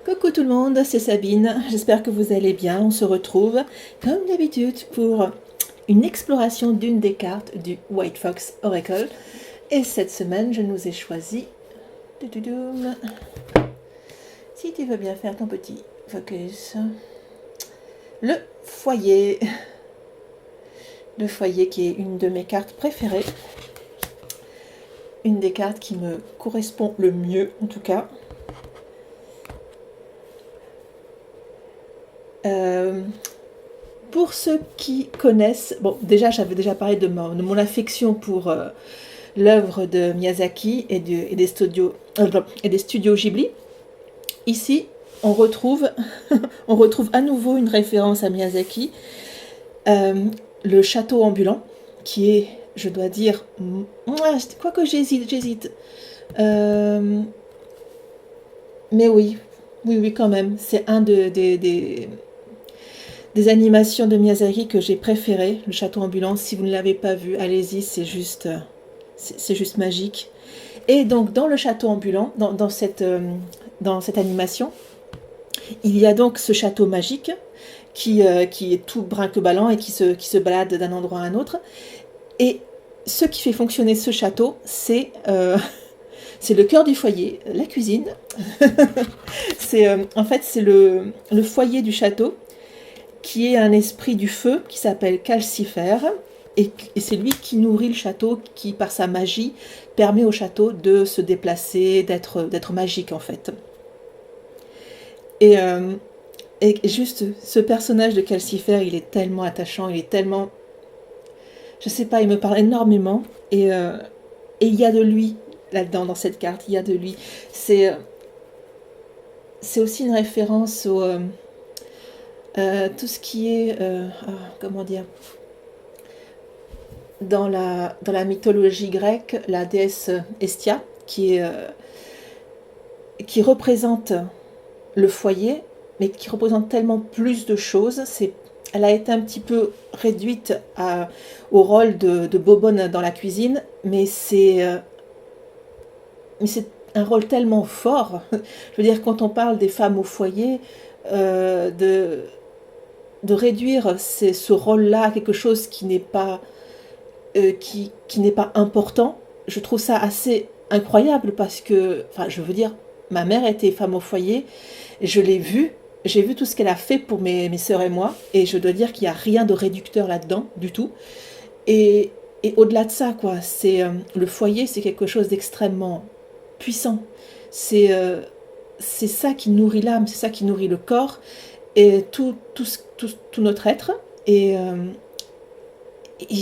Coucou tout le monde, c'est Sabine, j'espère que vous allez bien. On se retrouve comme d'habitude pour une exploration d'une des cartes du White Fox Oracle. Et cette semaine, je nous ai choisi, si tu veux bien faire ton petit focus, le foyer. Le foyer qui est une de mes cartes préférées. Une des cartes qui me correspond le mieux en tout cas. Pour ceux qui connaissent, bon déjà j'avais déjà parlé de mon affection pour l'œuvre de Miyazaki et des studios Ghibli. Ici on retrouve à nouveau une référence à Miyazaki, le château ambulant, qui est, je dois dire, quoique j'hésite. Mais oui quand même, c'est un des animations de Miyazaki que j'ai préféré, le château ambulant. Si vous ne l'avez pas vu, allez-y, c'est juste magique. Et donc dans le château ambulant, dans cette animation, il y a donc ce château magique qui est tout brinque-ballant et qui se balade d'un endroit à un autre. Et ce qui fait fonctionner ce château, c'est le cœur du foyer, la cuisine. En fait, c'est le foyer du château, qui est un esprit du feu qui s'appelle Calcifer, et c'est lui qui nourrit le château, qui par sa magie permet au château de se déplacer, d'être magique en fait. Et juste ce personnage de Calcifer, il est tellement attachant, il est tellement, je sais pas, il me parle énormément, et il y a de lui là-dedans, dans cette carte, il y a de lui. C'est aussi une référence au tout ce qui est, comment dire, dans la mythologie grecque, la déesse Hestia, qui représente le foyer, mais qui représente tellement plus de choses. Elle a été un petit peu réduite au rôle de bobonne dans la cuisine, mais c'est un rôle tellement fort. Je veux dire, quand on parle des femmes au foyer, de réduire ce rôle-là à quelque chose qui n'est pas important, je trouve ça assez incroyable, parce que, enfin, je veux dire, ma mère était femme au foyer, je l'ai vue, j'ai vu tout ce qu'elle a fait pour mes sœurs et moi, et je dois dire qu'il n'y a rien de réducteur là-dedans, du tout. Et au-delà de ça, quoi, le foyer, c'est quelque chose d'extrêmement puissant. C'est ça qui nourrit l'âme, c'est ça qui nourrit le corps, et tout notre être. Et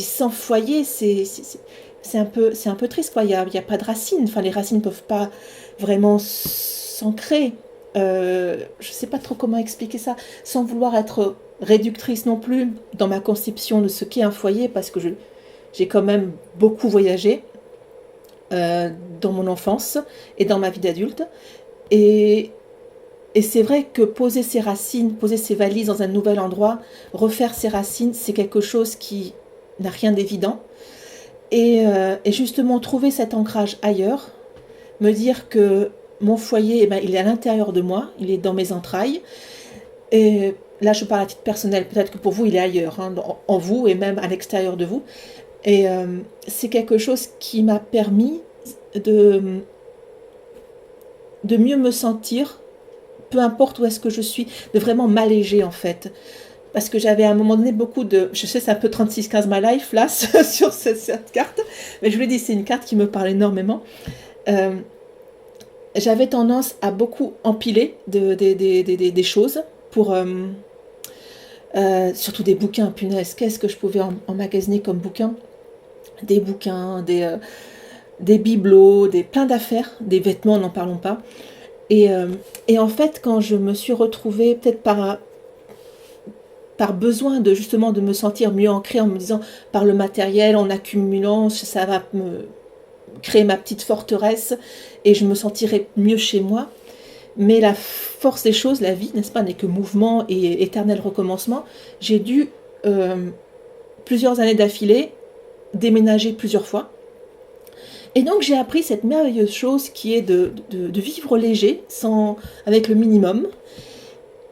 sans foyer, c'est un peu triste, quoi. Il y a pas de racines. Enfin, les racines ne peuvent pas vraiment s'ancrer. Je sais pas trop comment expliquer ça, sans vouloir être réductrice non plus dans ma conception de ce qu'est un foyer, parce que j'ai quand même beaucoup voyagé dans mon enfance et dans ma vie d'adulte. Et c'est vrai que poser ses racines, poser ses valises dans un nouvel endroit, refaire ses racines, c'est quelque chose qui n'a rien d'évident. Et justement, trouver cet ancrage ailleurs, me dire que mon foyer, il est à l'intérieur de moi, il est dans mes entrailles. Et là, je parle à titre personnel, peut-être que pour vous, il est ailleurs, hein, en vous et même à l'extérieur de vous. Et c'est quelque chose qui m'a permis de mieux me sentir, peu importe où est-ce que je suis, de vraiment m'alléger en fait. Parce que j'avais à un moment donné beaucoup de... Je sais, c'est un peu 36-15 my life là, sur cette carte, mais je vous l'ai dit, c'est une carte qui me parle énormément. J'avais tendance à beaucoup empiler des choses pour... surtout des bouquins, punaise, qu'est-ce que je pouvais emmagasiner comme bouquins? Des bouquins, des bibelots, plein d'affaires, des vêtements, n'en parlons pas. Et en fait, quand je me suis retrouvée, peut-être par besoin justement de me sentir mieux ancrée, en me disant, par le matériel, en accumulant, ça va me créer ma petite forteresse et je me sentirai mieux chez moi. Mais la force des choses, la vie, n'est-ce pas, n'est que mouvement et éternel recommencement. J'ai dû, plusieurs années d'affilée, déménager plusieurs fois. Et donc j'ai appris cette merveilleuse chose qui est de vivre léger, avec le minimum.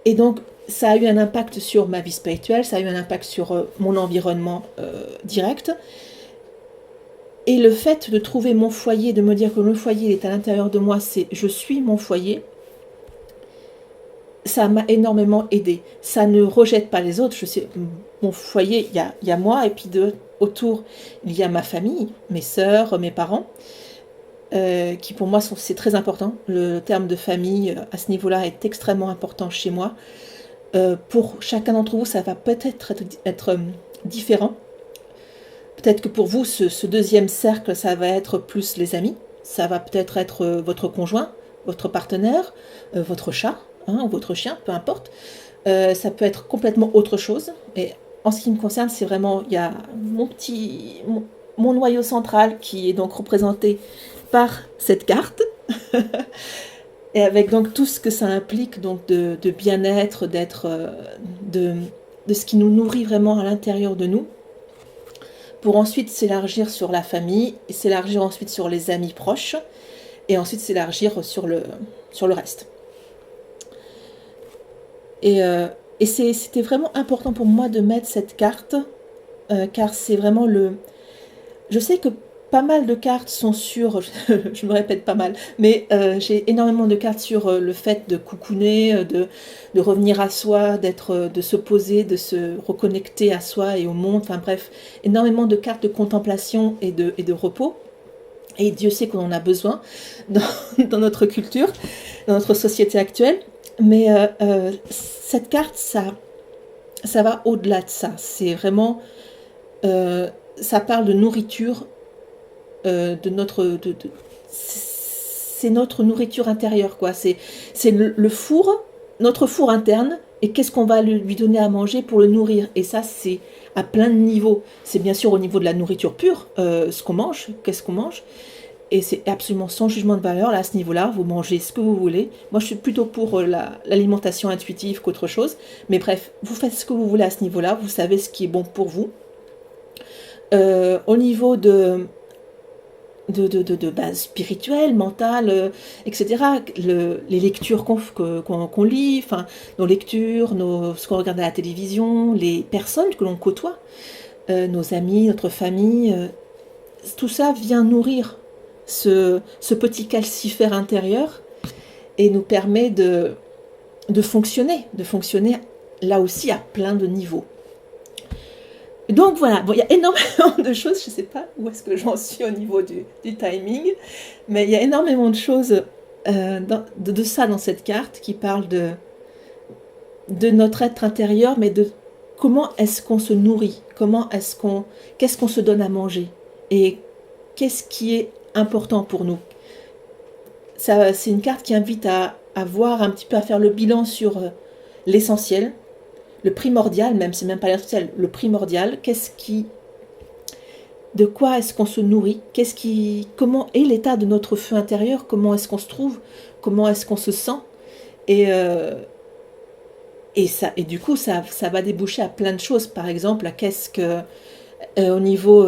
Et donc ça a eu un impact sur ma vie spirituelle, ça a eu un impact sur mon environnement direct. Et le fait de trouver mon foyer, de me dire que le foyer est à l'intérieur de moi, c'est je suis mon foyer, ça m'a énormément aidé. Ça ne rejette pas les autres. Je sais, mon foyer, il y a moi, et puis autour, il y a ma famille, mes sœurs, mes parents, qui pour moi, c'est très important. Le terme de famille, à ce niveau-là, est extrêmement important chez moi. Pour chacun d'entre vous, ça va peut-être être différent. Peut-être que pour vous, ce deuxième cercle, ça va être plus les amis. Ça va peut-être être votre conjoint, votre partenaire, votre chat, hein, ou votre chien, peu importe. Ça peut être complètement autre chose. Et en ce qui me concerne, c'est vraiment, il y a mon noyau central qui est donc représenté par cette carte. Et avec donc tout ce que ça implique donc de bien-être, de ce qui nous nourrit vraiment à l'intérieur de nous, pour ensuite s'élargir sur la famille, et s'élargir ensuite sur les amis proches, et ensuite s'élargir sur le reste. Et c'était vraiment important pour moi de mettre cette carte, car c'est vraiment Je sais que pas mal de cartes sont sur, je me répète pas mal, mais j'ai énormément de cartes sur le fait de cocooner, de revenir à soi, de se poser, de se reconnecter à soi et au monde, enfin bref, énormément de cartes de contemplation et de repos. Et Dieu sait qu'on en a besoin dans notre culture, dans notre société actuelle. Mais cette carte, ça va au-delà de ça. C'est vraiment, ça parle de nourriture, c'est notre nourriture intérieure, quoi. C'est le four, notre four interne, et qu'est-ce qu'on va lui donner à manger pour le nourrir. Et ça, c'est à plein de niveaux. C'est bien sûr au niveau de la nourriture pure, ce qu'on mange, qu'est-ce qu'on mange. Et c'est absolument sans jugement de valeur, là, à ce niveau-là. Vous mangez ce que vous voulez. Moi, je suis plutôt pour l'alimentation intuitive qu'autre chose. Mais bref, vous faites ce que vous voulez à ce niveau-là. Vous savez ce qui est bon pour vous. Au niveau de base spirituelle, mentale, etc. Les lectures qu'on lit, enfin, nos lectures, ce qu'on regarde à la télévision, les personnes que l'on côtoie, nos amis, notre famille, tout ça vient nourrir ce petit calcifère intérieur et nous permet de fonctionner là aussi à plein de niveaux. Donc voilà, bon, il y a énormément de choses, je ne sais pas où est-ce que j'en suis au niveau du timing, mais il y a énormément de choses de ça dans cette carte qui parle de notre être intérieur, mais de comment est-ce qu'on se nourrit, qu'est-ce qu'on se donne à manger, et qu'est-ce qui est important pour nous. Ça, c'est une carte qui invite à voir un petit peu, à faire le bilan sur l'essentiel, le primordial, même, c'est même pas l'essentiel, le primordial, de quoi est-ce qu'on se nourrit, comment est l'état de notre feu intérieur, comment est-ce qu'on se trouve, comment est-ce qu'on se sent, et du coup, ça va déboucher à plein de choses, par exemple, à qu'est-ce que, au niveau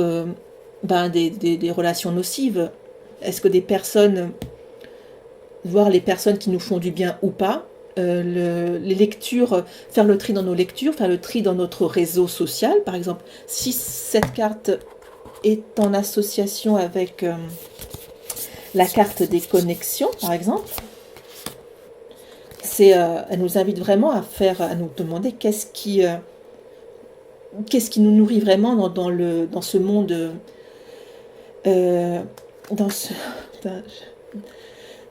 des relations nocives, est-ce que des personnes, voir les personnes qui nous font du bien ou pas, les lectures, faire le tri dans nos lectures, faire le tri dans notre réseau social, par exemple, si cette carte est en association avec la carte des connexions, par exemple, elle nous invite vraiment à nous demander qu'est-ce qui nous nourrit vraiment dans ce monde,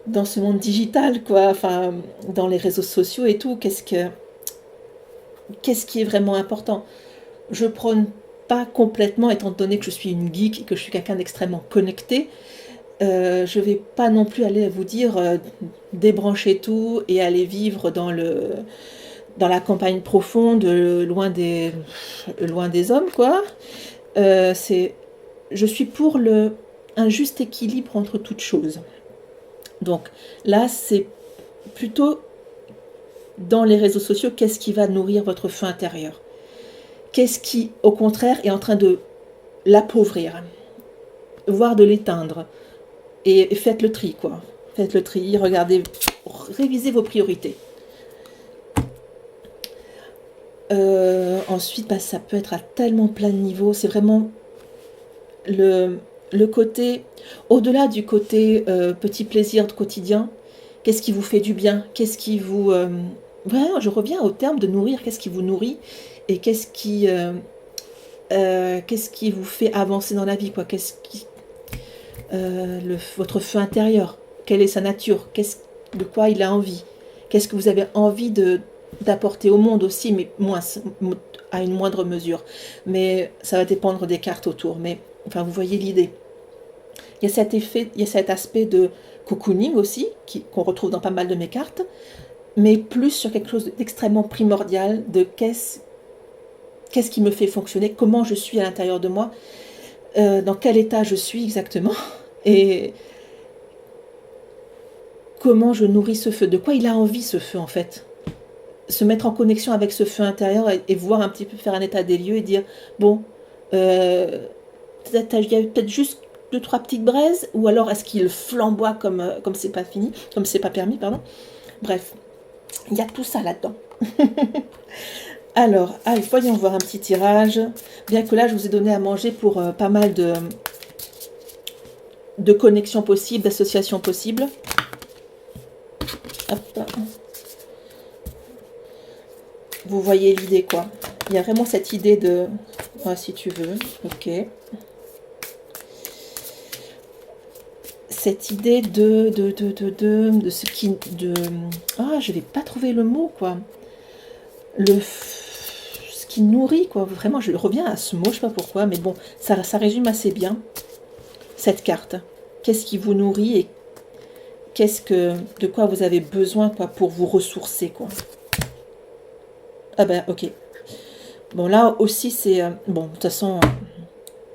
dans ce monde digital, quoi, enfin, dans les réseaux sociaux et tout, qu'est-ce qui est vraiment important. Je prône pas complètement, étant donné que je suis une geek et que je suis quelqu'un d'extrêmement connecté, je vais pas non plus aller vous dire débrancher tout et aller vivre dans la campagne profonde, loin des hommes, quoi. Je suis pour un juste équilibre entre toutes choses. Donc là, c'est plutôt dans les réseaux sociaux, qu'est-ce qui va nourrir votre feu intérieur? Qu'est-ce qui, au contraire, est en train de l'appauvrir, voire de l'éteindre? et faites le tri, quoi. Faites le tri, regardez, révisez vos priorités. Ensuite, bah, ça peut être à tellement plein de niveaux. C'est vraiment le côté, au-delà du côté petit plaisir de quotidien, qu'est-ce qui vous fait du bien? Qu'est-ce qui vous... vraiment, je reviens au terme de nourrir. Qu'est-ce qui vous nourrit? Et qu'est-ce qui vous fait avancer dans la vie, quoi? Qu'est-ce qui... votre feu intérieur? Quelle est sa nature? De quoi il a envie? Qu'est-ce que vous avez envie d'apporter au monde aussi, mais moins, à une moindre mesure. Mais ça va dépendre des cartes autour. Mais enfin, vous voyez l'idée. Il y a cet effet, il y a cet aspect de cocooning aussi, qu'on retrouve dans pas mal de mes cartes, mais plus sur quelque chose d'extrêmement primordial, de qu'est-ce qui me fait fonctionner, comment je suis à l'intérieur de moi, dans quel état je suis exactement, et comment je nourris ce feu, de quoi il a envie ce feu en fait. Se mettre en connexion avec ce feu intérieur et voir un petit peu, faire un état des lieux et dire, bon, il y a peut-être juste 2-3 petites braises, ou alors est-ce qu'il flamboie comme c'est pas fini, comme c'est pas permis, pardon. Bref, il y a tout ça là-dedans. Alors, allez, voyons voir un petit tirage. Bien que là, je vous ai donné à manger pour pas mal de connexions possibles, d'associations possibles. Hop. Vous voyez l'idée, quoi. Il y a vraiment cette idée de... Ah, si tu veux, ok. Cette idée de ce qui... Ah, je vais pas trouver le mot, quoi. Ce qui nourrit, quoi. Vraiment, je reviens à ce mot, je sais pas pourquoi, mais bon, ça résume assez bien cette carte. Qu'est-ce qui vous nourrit et de quoi vous avez besoin, quoi, pour vous ressourcer, quoi. Ah ben, ok. Bon, là aussi, c'est... bon, de toute façon,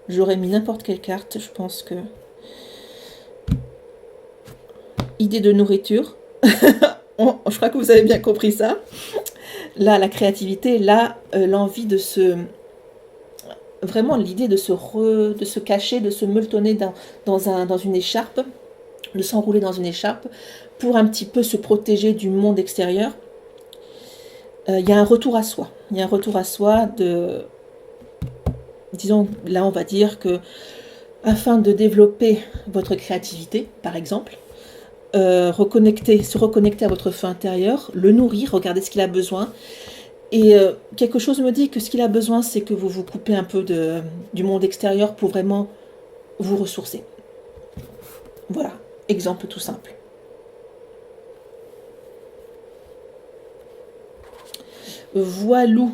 j'aurais mis n'importe quelle carte, je pense que... Idée de nourriture. Je crois que vous avez bien compris ça. Là, la créativité, là, l'envie de se... Vraiment, l'idée de se cacher, de se meuletonner dans une écharpe, de s'enrouler dans une écharpe, pour un petit peu se protéger du monde extérieur. Il y a un retour à soi. Il y a un retour à soi de... Disons, là, on va dire que afin de développer votre créativité, par exemple, se reconnecter à votre feu intérieur, le nourrir, regarder ce qu'il a besoin. Et quelque chose me dit que ce qu'il a besoin, c'est que vous vous coupez un peu du monde extérieur pour vraiment vous ressourcer. Voilà, exemple tout simple. Voilou. De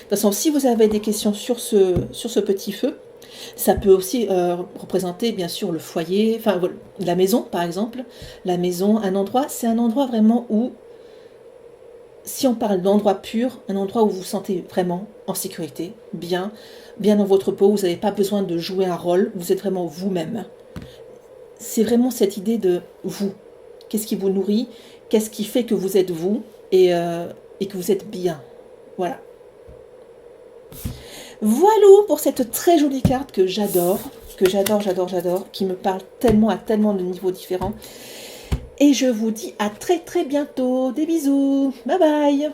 toute façon, si vous avez des questions sur ce petit feu, ça peut aussi représenter bien sûr le foyer, enfin la maison par exemple. La maison, un endroit, c'est un endroit vraiment où, si on parle d'endroit pur, un endroit où vous vous sentez vraiment en sécurité, bien dans votre peau, vous n'avez pas besoin de jouer un rôle, vous êtes vraiment vous-même. C'est vraiment cette idée de vous. Qu'est-ce qui vous nourrit? Qu'est-ce qui fait que vous êtes vous et que vous êtes bien? Voilà. Voilà pour cette très jolie carte que j'adore, qui me parle tellement à tellement de niveaux différents. Et je vous dis à très très bientôt. Des bisous. Bye bye.